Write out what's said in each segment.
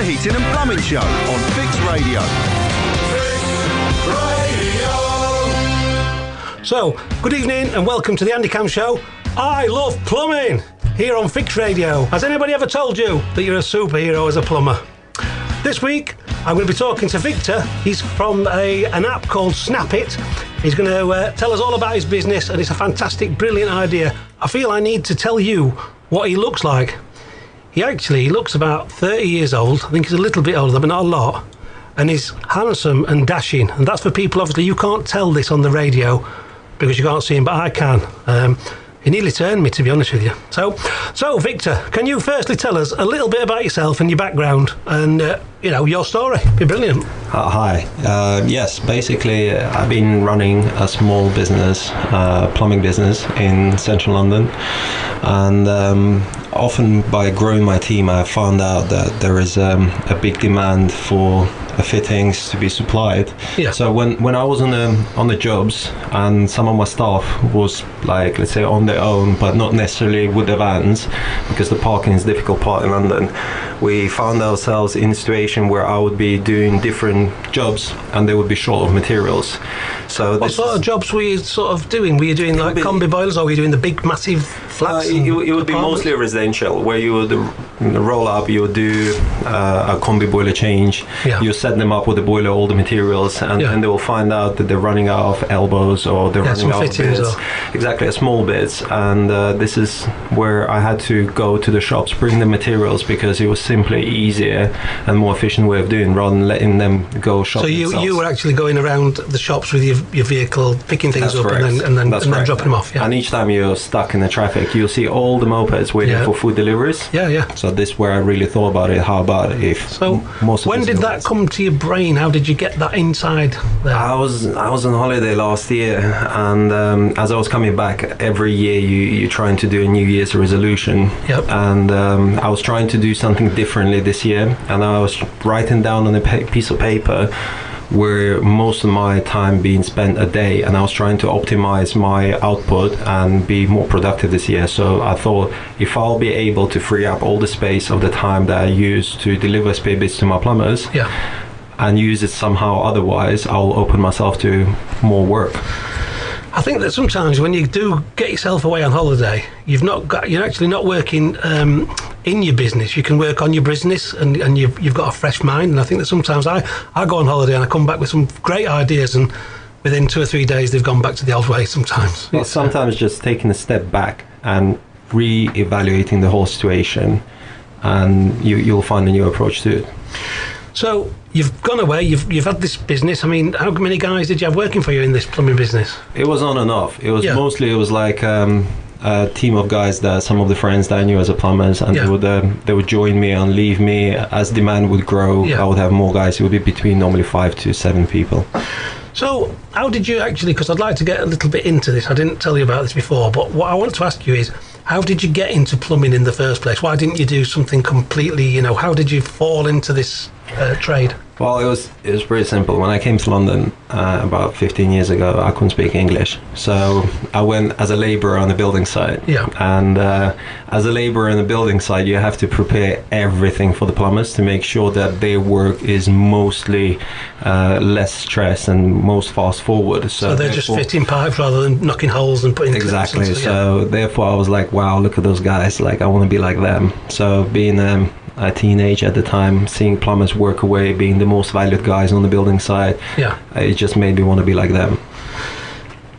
Heating and Plumbing Show on Fix Radio. So, good evening and welcome to the Andy Cam Show. I love plumbing here on Fix Radio. Has anybody ever told you that you're a superhero as a plumber? This week, I'm going to be talking to Victor. He's from an app called Snap It. He's going to tell us all about his business, and it's a fantastic, brilliant idea. I feel I need to tell you what he looks like. He looks about 30 years old. I think he's a little bit older, but not a lot. And he's handsome and dashing. And that's for people, obviously, you can't tell this on the radio because you can't see him, but I can. He nearly turned me, to be honest with you. So Victor, can you firstly tell us a little bit about yourself and your background and, your story? It'd be brilliant. Hi. Yes, basically, I've been running a small business, plumbing business in central London. And often by growing my team, I found out that there is a big demand for fittings to be supplied. Yeah. So when I was on the jobs and some of my staff was like, let's say, on their own, but not necessarily with the vans, because the parking is a difficult part in London, we found ourselves in a situation where I would be doing different jobs and they would be short of materials. So what sort of jobs were you sort of doing? Were you doing like combi boilers, or were you doing the big massive flats? It would be mostly residential, where you would roll up, you would do a combi boiler change. Yeah. You set them up with the boiler, all the materials, and they will find out that they're running out of elbows or they're running out of bits. Exactly, small bits. And this is where I had to go to the shops, bring the materials, because it was simply easier and more efficient way of doing rather than letting them go shop. So you were actually going around the shops with your vehicle, picking things up and then dropping them off. Yeah. And each time you're stuck in the traffic, you'll see all the mopeds waiting for food deliveries. Yeah. So this is where I really thought about it. How about if when did that come to your brain? How did you get that inside there? I was on holiday last year, and as I was coming back, every year you're trying to do a New Year's resolution. Yep. And I was trying to do something differently this year, and I was writing down on a piece of paper where most of my time being spent a day, and I was trying to optimize my output and be more productive this year. So I thought, if I'll be able to free up all the space of the time that I use to deliver spare bits to my plumbers and use it somehow otherwise, I'll open myself to more work. I think that sometimes when you do get yourself away on holiday, you're actually not working in your business. You can work on your business and you've got a fresh mind. And I think that sometimes I go on holiday and I come back with some great ideas, and within 2 or 3 days they've gone back to the old way sometimes. Well, sometimes just taking a step back and re-evaluating the whole situation, and you'll find a new approach to it. So you've gone away, you've had this business. I mean, how many guys did you have working for you in this plumbing business? It was on and off. It was mostly, it was like a team of guys that some of the friends that I knew as a plumbers, and they would join me and leave me. As demand would grow, I would have more guys. It would be between normally 5 to 7 people. So how did you actually, because I'd like to get a little bit into this, I didn't tell you about this before, but what I want to ask you is, how did you get into plumbing in the first place? Why didn't you do something completely, how did you fall into this trade? Well, it was pretty simple. When I came to London about 15 years ago, I couldn't speak English. So I went as a labourer on the building site. Yeah. And as a labourer on the building site, you have to prepare everything for the plumbers to make sure that their work is mostly less stress and most fast forward. So they're just fitting pipes rather than knocking holes and putting... Exactly. So therefore I was like, wow, look at those guys. Like, I want to be like them. So being a teenager at the time, seeing plumbers work away, being the most valued guys on the building site, it just made me want to be like them.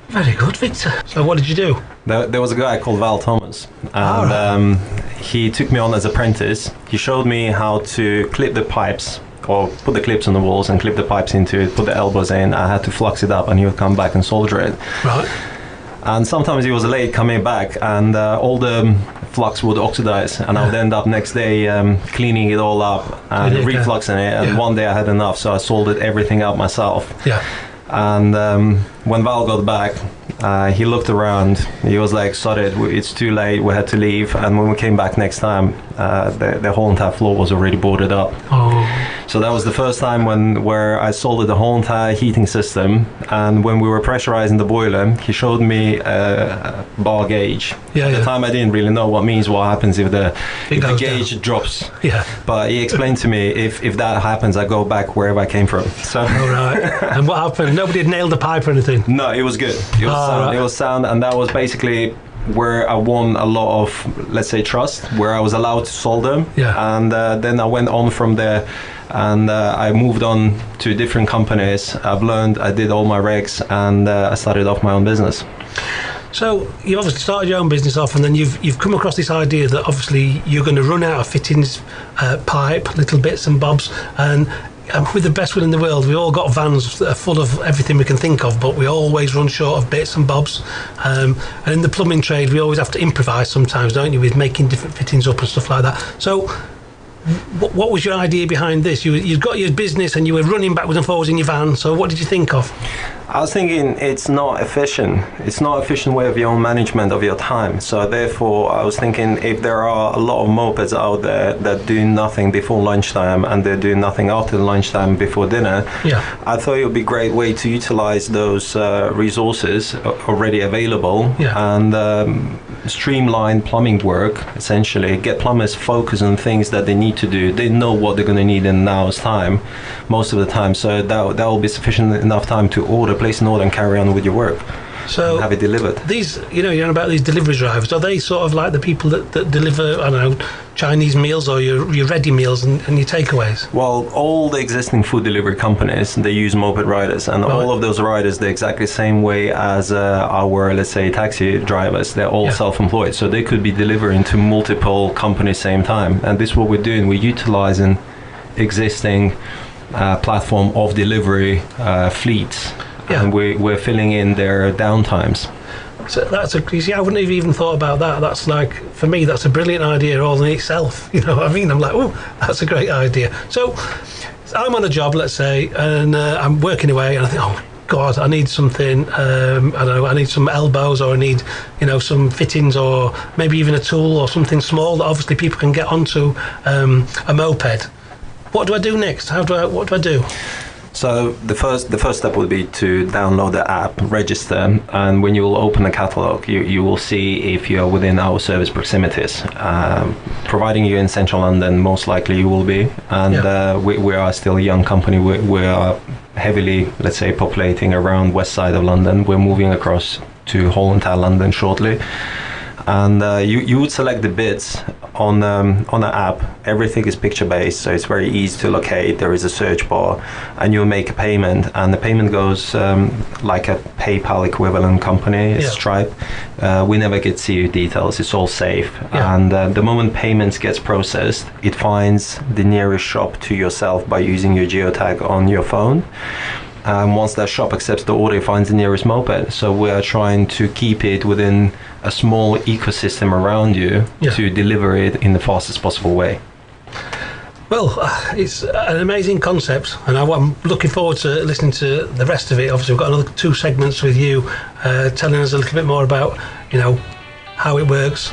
Very good, Victor. So what did you do? There was a guy called Val Thomas, and he took me on as apprentice. He showed me how to clip the pipes, or put the clips on the walls and clip the pipes into it, put the elbows in. I had to flux it up and he would come back and solder it. Right. And sometimes he was late coming back, and all the flux would oxidize, and I would end up next day cleaning it all up and refluxing it. And one day I had enough, so I soldered everything out myself. Yeah. And when Val got back, He looked around. He was like, "Sod it, it's too late. We had to leave." And when we came back next time, the whole entire floor was already boarded up. Oh. So that was the first time where I soldered the whole entire heating system. And when we were pressurizing the boiler, he showed me a bar gauge. Yeah, At the yeah. time, I didn't really know what happens if the gauge drops. Yeah. But he explained to me, if that happens, I go back wherever I came from. So. All right. And what happened? Nobody had nailed the pipe or anything? No, it was good. It was sound. Right. It was sound, and that was basically where I won a lot of, let's say, trust, where I was allowed to solder. Yeah. And then I went on from there, and I moved on to different companies. I've learned, I did all my regs, and I started off my own business. So you obviously started your own business off, and then you've come across this idea that obviously you're going to run out of fittings, pipe, little bits and bobs, and with the best will in the world, we all got vans that are full of everything we can think of, but we always run short of bits and bobs. And in the plumbing trade, we always have to improvise sometimes, don't you, with making different fittings up and stuff like that. So what was your idea behind this? You'd got your business and you were running backwards and forwards in your van, so what did you think of? I was thinking it's not efficient. It's not efficient way of your own management of your time. So therefore, I was thinking if there are a lot of mopeds out there that do nothing before lunchtime and they're doing nothing after lunchtime before dinner, Yeah. I thought it would be a great way to utilize those resources already available and streamline plumbing work, essentially. Get plumbers focused on things that they need to do. They know what they're going to need in an hour's time, most of the time. So that will be sufficient enough time to place an order and carry on with your work. So have it delivered. These, you're on about these delivery drivers. Are they sort of like the people that deliver, I don't know, Chinese meals or your ready meals and your takeaways? Well, all the existing food delivery companies, they use moped riders, and all of those riders, they're exactly the same way as our, let's say, taxi drivers. They're all self-employed, so they could be delivering to multiple companies same time. And this is what we're doing. We're utilizing existing platform of delivery fleets. Yeah. And we're filling in their downtimes. So you see, I wouldn't have even thought about that. That's like, for me, that's a brilliant idea all in itself. You know what I mean? I'm like, oh, that's a great idea. So I'm on a job, let's say, and I'm working away, and I think, oh God, I need something. I don't know, I need some elbows, or I need, some fittings, or maybe even a tool or something small that obviously people can get onto a moped. What do I do next? What do I do? So the first step would be to download the app, register, and when you will open the catalog, you will see if you are within our service proximities. Providing you're in central London, most likely you will be, and we are still a young company. We are heavily, let's say, populating around west side of London. We're moving across to whole entire London shortly. And you would select the bids on the app. Everything is picture based, so it's very easy to locate. There is a search bar, and you'll make a payment, and the payment goes like a PayPal equivalent company, Stripe. We never get CU details. It's all safe, and the moment payments gets processed, it finds the nearest shop to yourself by using your geotag on your phone. Once that shop accepts the order, it finds the nearest moped. So we are trying to keep it within a small ecosystem around you to deliver it in the fastest possible way. Well, it's an amazing concept, and I'm looking forward to listening to the rest of it. Obviously, we've got another 2 segments with you, telling us a little bit more about, how it works,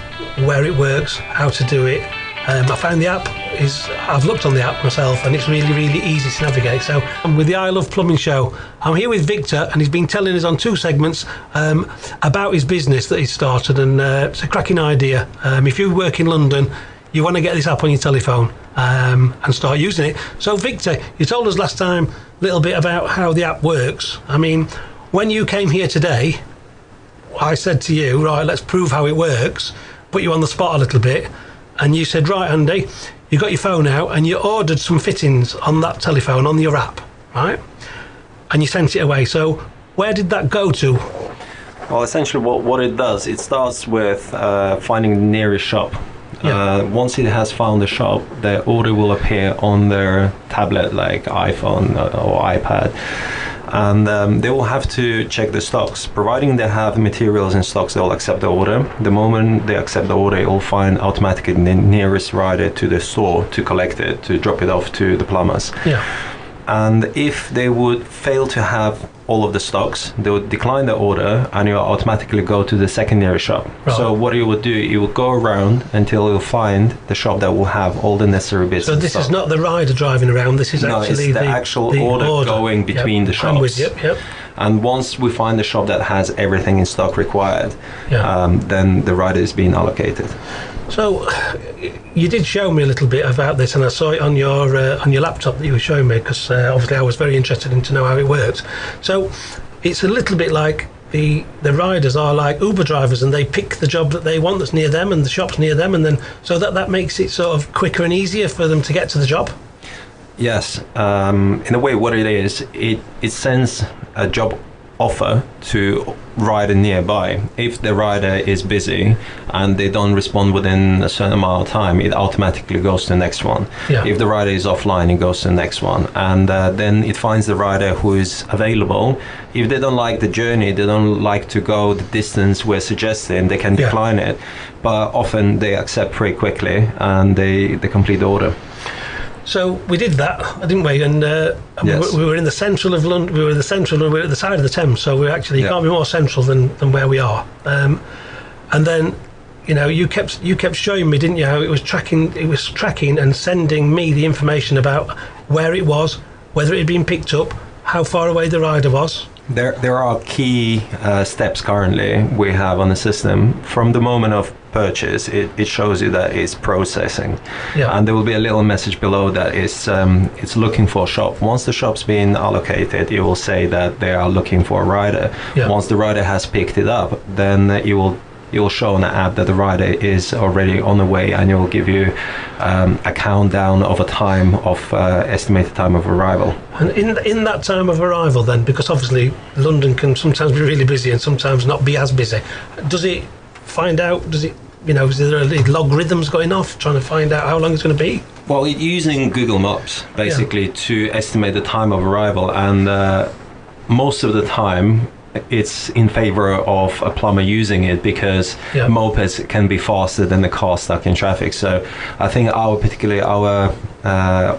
where it works, how to do it. I found the app I've looked on the app myself, and it's really, really easy to navigate. So I'm with the I Love Plumbing show. I'm here with Victor, and he's been telling us on 2 segments about his business that he started, and it's a cracking idea. If you work in London, you want to get this app on your telephone and start using it. So Victor, you told us last time a little bit about how the app works. I mean, when you came here today, I said to you, right, let's prove how it works, put you on the spot a little bit. And you said, right, Andy, you got your phone out and you ordered some fittings on that telephone, on your app, right? And you sent it away. So where did that go to? Well, essentially what it does, it starts with finding the nearest shop. Once it has found the shop, the order will appear on their tablet, like iPhone or iPad. And they will have to check the stocks. Providing they have materials in stocks, they'll accept the order. The moment they accept the order, it will find automatically the nearest rider to the store to collect it, to drop it off to the plumbers. And if they would fail to have all of the stocks. They would decline the order, and you'll automatically go to the secondary shop. Right. So what you would do, you will go around until you'll find the shop that will have all the necessary bits. So this is not the rider driving around. This is actually it's the actual order going between the shops. I'm with you. Yep. And once we find the shop that has everything in stock required, then the rider is being allocated. So you did show me a little bit about this, and I saw it on your laptop that you were showing me, because obviously I was very interested in to know how it works. So it's a little bit like the riders are like Uber drivers, and they pick the job that they want that's near them, and the shop's near them, and then so that makes it sort of quicker and easier for them to get to the job. Yes, in a way, what it is, it sends a job offer to rider nearby. If the rider is busy and they don't respond within a certain amount of time, it automatically goes to the next one. Yeah. If the rider is offline, it goes to the next one, and then it finds the rider who is available. If they don't like the journey, they don't like to go the distance we're suggesting, they can decline it, but often they accept pretty quickly and they complete the order. So we did that, didn't we? And Yes. we were in the central of London. We were at the side of the Thames. So we actually can't be more central than where we are. And then, you kept showing me, didn't you, how it was tracking and sending me the information about where it was, whether it had been picked up, how far away the rider was. There are key steps currently we have on the system. From the moment of purchase, it shows you that it's processing, and there will be a little message below that is it's looking for a shop. Once the shop's been allocated, it will say that they are looking for a rider. Once the rider has picked it up, then it will show on the app that the rider is already on the way, and it will give you a countdown of a time of estimated time of arrival. And in that time of arrival, then, because obviously London can sometimes be really busy and sometimes not be as busy, does it find out? Is there logarithms going off trying to find out how long it's going to be? Well, using Google Maps basically to estimate the time of arrival, and most of the time it's in favor of a plumber using it, because mopeds can be faster than the car stuck in traffic. So I think our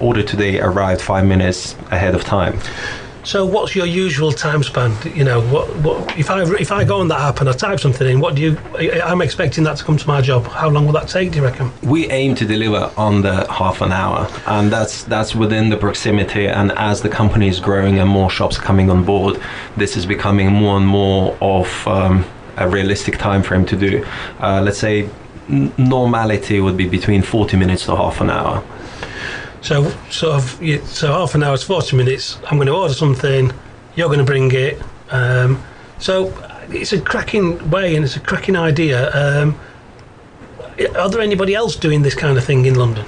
order today arrived 5 minutes ahead of time. So what's your usual time span? What if I go on that app and I type something in, I'm expecting that to come to my job. How long will that take, do you reckon? We aim to deliver under half an hour, and that's within the proximity. And as the company is growing and more shops coming on board, this is becoming more and more of a realistic time frame to do. Let's say normality would be between 40 minutes to half an hour. So half an hour is 40 minutes. I'm going to order something, you're going to bring it. So it's a cracking way and it's a cracking idea. Are there anybody else doing this kind of thing in London?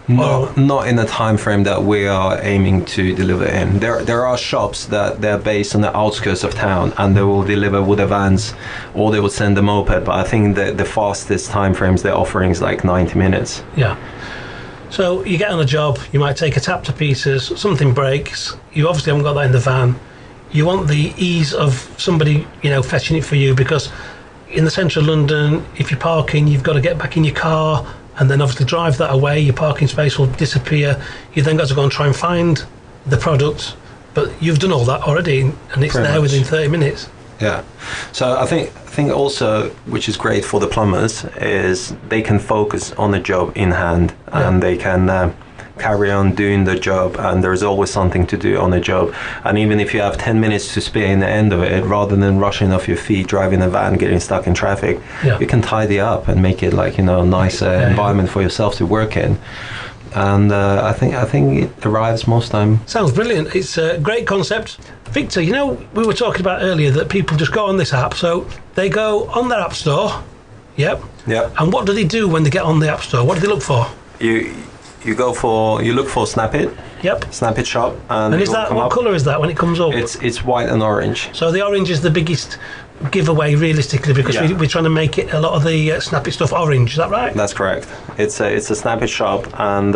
Not in the time frame that we are aiming to deliver in. There are shops that they're based on the outskirts of town, and they will deliver with the vans, or they will send a moped. But I think that the fastest time frames they're offering is like 90 minutes. Yeah. So you get on a job, you might take a tap to pieces, something breaks, you obviously haven't got that in the van. You want the ease of somebody, fetching it for you, because in the central of London, if you're parking, you've got to get back in your car and then obviously drive that away. Your parking space will disappear. You then got to go and try and find the product, but you've done all that already, and it's there within 30 minutes. Yeah. So I think also, which is great for the plumbers, is they can focus on the job in hand, and they can carry on doing the job, and there's always something to do on the job. And even if you have 10 minutes to spare in the end of it, rather than rushing off your feet, driving a van, getting stuck in traffic, you can tidy up and make it like, a nicer environment for yourself to work in. And I think it arrives most time. Sounds brilliant. It's a great concept. Victor, we were talking about earlier that people just go on this app, so they go on their app store. Yep. And what do they do when they get on the app store? What do they look for? You look for Snap It. Yep. Snap It shop, and is that what colour is that when it comes up? It's white and orange. So the orange is the biggest giveaway realistically, because we're trying to make it a lot of the Snap It stuff orange. Is that right? That's correct. It's a Snap It shop, and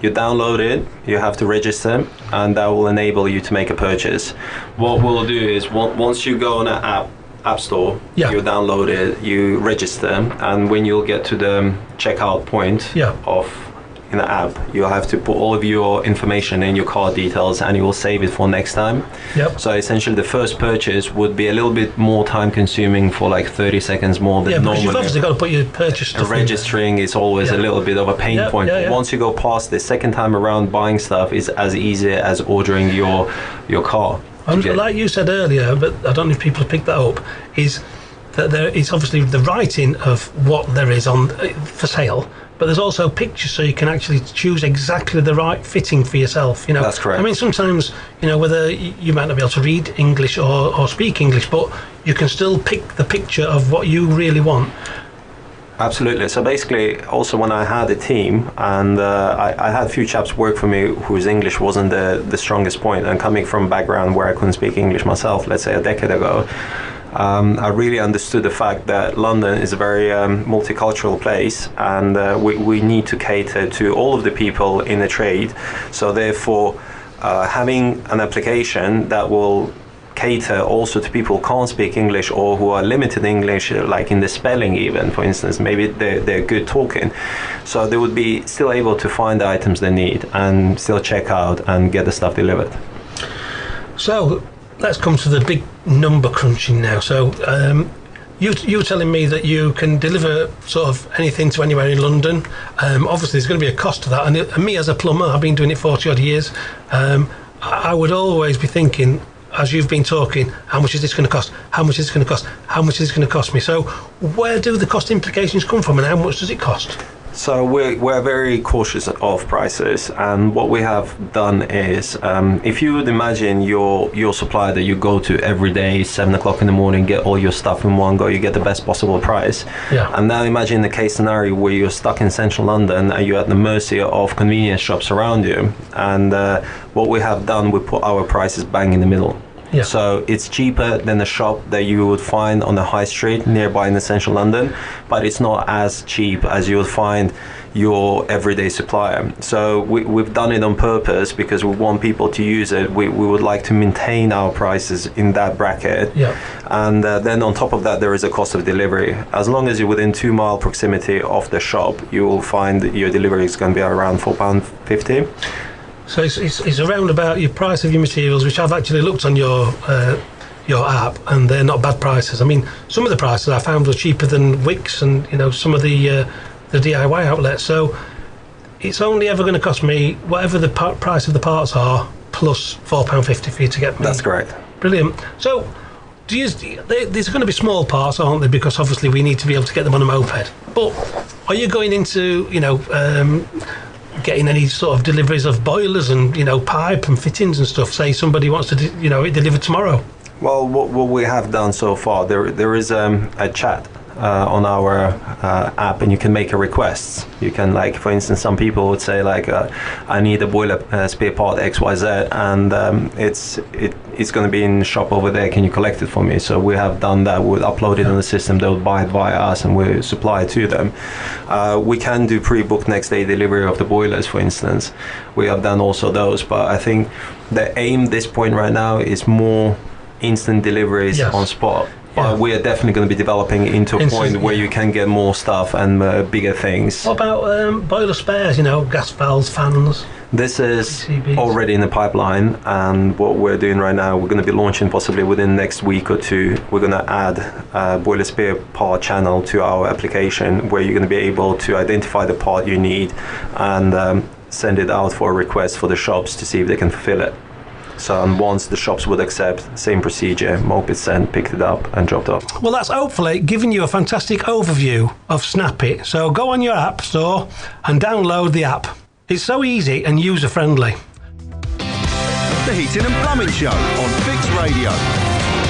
you download it. You have to register, and that will enable you to make a purchase. What we'll do is once you go on an app store, you download it, you register, and when you'll get to the checkout point of in the app, you'll have to put all of your information in, your card details, and you will save it for next time. Yep. So essentially the first purchase would be a little bit more time consuming, for like 30 seconds more than because you've normally. obviously got to put your purchase stuff Registering is always a little bit of a pain point. Yeah. Once you go past the second time around, buying stuff is as easy as ordering your car. And like you said earlier, but I don't know if people have picked that up, is that there is obviously the writing of what there is on for sale, but there's also pictures, so you can actually choose exactly the right fitting for yourself. That's correct. I mean, sometimes whether you might not be able to read English or speak English, but you can still pick the picture of what you really want. Absolutely. So basically, also when I had a team, and I had a few chaps work for me whose English wasn't the strongest point, and coming from a background where I couldn't speak English myself, let's say a decade ago, I really understood the fact that London is a very multicultural place, and we need to cater to all of the people in the trade. So therefore, having an application that will cater also to people who can't speak English or who are limited English, like in the spelling even, for instance, maybe they're good talking. So they would be still able to find the items they need and still check out and get the stuff delivered. So let's come to the big number crunching now. So you were telling me that you can deliver sort of anything to anywhere in London. Obviously there's going to be a cost to that, and me as a plumber, I've been doing it 40 odd years, I would always be thinking, as you've been talking, how much is this going to cost? How much is this going to cost? How much is this going to cost me? So where do the cost implications come from, and how much does it cost? So we're very cautious of prices, and what we have done is, if you would imagine your supplier that you go to every day, 7 o'clock in the morning, get all your stuff in one go, you get the best possible price. Yeah. And now imagine the case scenario where you're stuck in central London and you're at the mercy of convenience shops around you. And what we have done, we put our prices bang in the middle. Yeah. So it's cheaper than the shop that you would find on the high street nearby in the central London, but it's not as cheap as you would find your everyday supplier. So we've done it on purpose because we want people to use it. We would like to maintain our prices in that bracket. Yeah. And then on top of that, there is a cost of delivery. As long as you're within 2 mile proximity of the shop, you will find that your delivery is going to be around £4.50. So it's around about your price of your materials, which I've actually looked on your app, and they're not bad prices. I mean, some of the prices I found were cheaper than Wix and some of the DIY outlets. So it's only ever going to cost me whatever the price of the parts are plus £4.50 for you to get me. That's correct. Brilliant. So these are going to be small parts, aren't they? Because obviously we need to be able to get them on a moped. But are you going into getting any sort of deliveries of boilers and pipe and fittings and stuff? Say somebody wants to it delivered tomorrow. Well, what we have done so far, there is a chat on our app, and you can make a request. You can, like, for instance, some people would say like, I need a boiler spare part XYZ, and it's going to be in the shop over there. Can you collect it for me? So we have done that. We'll upload it on the system. They'll buy it via us, and we supply it to them. We can do pre-booked next day delivery of the boilers, for instance. We have done also those, but I think the aim at this point right now is more instant deliveries on spot. But we are definitely going to be developing into a point where you can get more stuff and bigger things. What about boiler spares, gas valves, fans? This is PCBs. already in the pipeline, and what we're doing right now, we're going to be launching possibly within the next week or two. We're going to add a boiler spare part channel to our application, where you're going to be able to identify the part you need and send it out for a request for the shops to see if they can fulfill it. So, and once the shops would accept, same procedure, moped sent, picked it up and dropped off. Well, that's hopefully giving you a fantastic overview of Snappy. So go on your app store and download the app. It's so easy and user-friendly. The Heating and Plumbing Show on Fix Radio.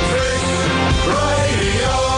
Fix Radio.